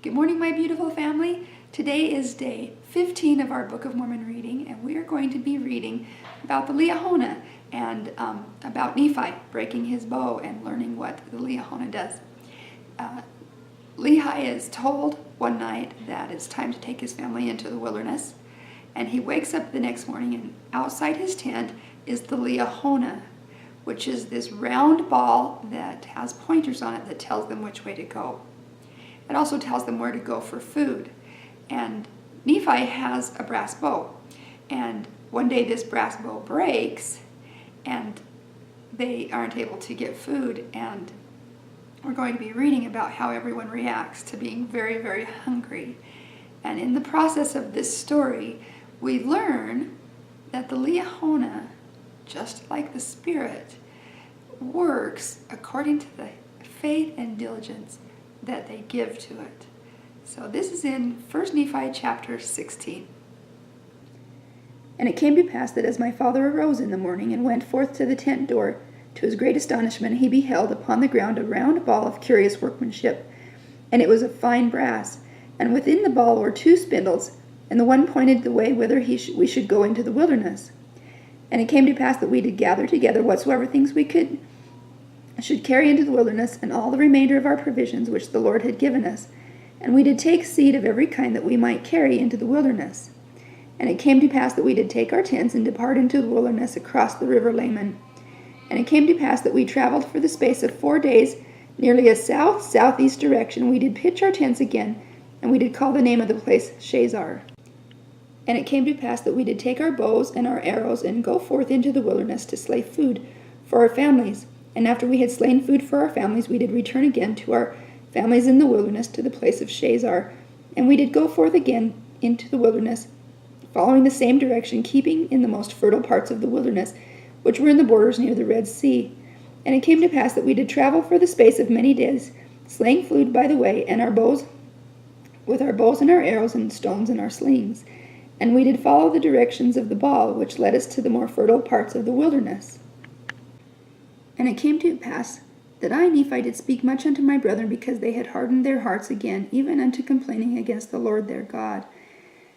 Good morning, my beautiful family. Today is day 15 of our Book of Mormon reading, and we are going to be reading about the Liahona and about Nephi breaking his bow and learning what the Liahona does. Lehi is told one night that it's time to take his family into the wilderness, and he wakes up the next morning, and outside his tent is the Liahona, which is this round ball that has pointers on it that tells them which way to go. It also tells them where to go for food. And Nephi has a brass bow. And one day this brass bow breaks and they aren't able to get food. And we're going to be reading about how everyone reacts to being very, very hungry. And in the process of this story, we learn that the Liahona, just like the Spirit, works according to the faith and diligence that they give to it. So this is in 1 Nephi chapter 16. And it came to pass that as my father arose in the morning and went forth to the tent door, to his great astonishment he beheld upon the ground a round ball of curious workmanship, and it was of fine brass, and within the ball were 2 spindles, and the one pointed the way whither we should go into the wilderness. And it came to pass that we did gather together whatsoever things we should carry into the wilderness, and all the remainder of our provisions which the Lord had given us. And we did take seed of every kind that we might carry into the wilderness. And it came to pass that we did take our tents and depart into the wilderness across the river Laman. And it came to pass that we traveled for the space of 4 days, nearly a south-southeast direction. We did pitch our tents again, and we did call the name of the place Shazar. And it came to pass that we did take our bows and our arrows, and go forth into the wilderness to slay food for our families. And after we had slain food for our families, we did return again to our families in the wilderness to the place of Shazar. And we did go forth again into the wilderness, following the same direction, keeping in the most fertile parts of the wilderness, which were in the borders near the Red Sea. And it came to pass that we did travel for the space of many days, slaying food by the way, and with our bows and our arrows and stones and our slings. And we did follow the directions of the ball, which led us to the more fertile parts of the wilderness. And it came to pass that I, Nephi, did speak much unto my brethren, because they had hardened their hearts again, even unto complaining against the Lord their God.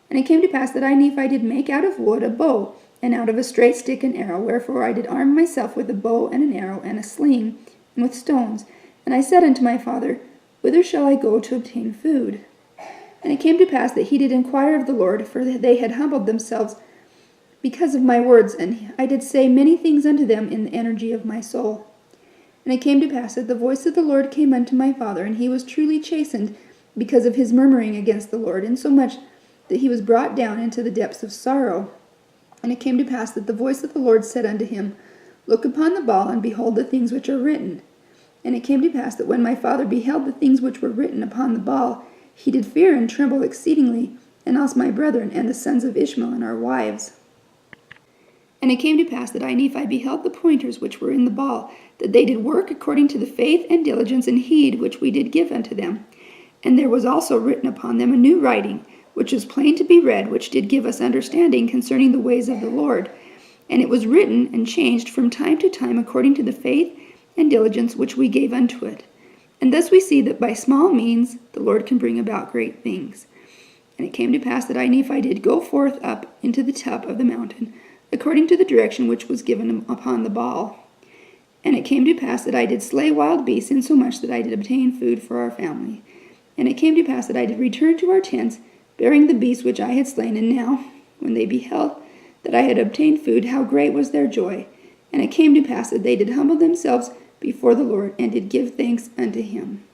And it came to pass that I, Nephi, did make out of wood a bow, and out of a straight stick an arrow. Wherefore I did arm myself with a bow and an arrow and a sling, and with stones. And I said unto my father, Whither shall I go to obtain food? And it came to pass that he did inquire of the Lord, for they had humbled themselves because of my words, and I did say many things unto them in the energy of my soul. And it came to pass that the voice of the Lord came unto my father, and he was truly chastened because of his murmuring against the Lord, insomuch that he was brought down into the depths of sorrow. And it came to pass that the voice of the Lord said unto him, Look upon the ball, and behold the things which are written. And it came to pass that when my father beheld the things which were written upon the ball, he did fear and tremble exceedingly, and also my brethren, and the sons of Ishmael, and our wives. And it came to pass that I, Nephi, beheld the pointers which were in the ball, that they did work according to the faith and diligence and heed which we did give unto them. And there was also written upon them a new writing, which is plain to be read, which did give us understanding concerning the ways of the Lord. And it was written and changed from time to time according to the faith and diligence which we gave unto it. And thus we see that by small means the Lord can bring about great things. And it came to pass that I, Nephi, did go forth up into the top of the mountain, according to the direction which was given upon the ball. And it came to pass that I did slay wild beasts, insomuch that I did obtain food for our family. And it came to pass that I did return to our tents, bearing the beasts which I had slain. And now, when they beheld that I had obtained food, how great was their joy! And it came to pass that they did humble themselves before the Lord, and did give thanks unto him.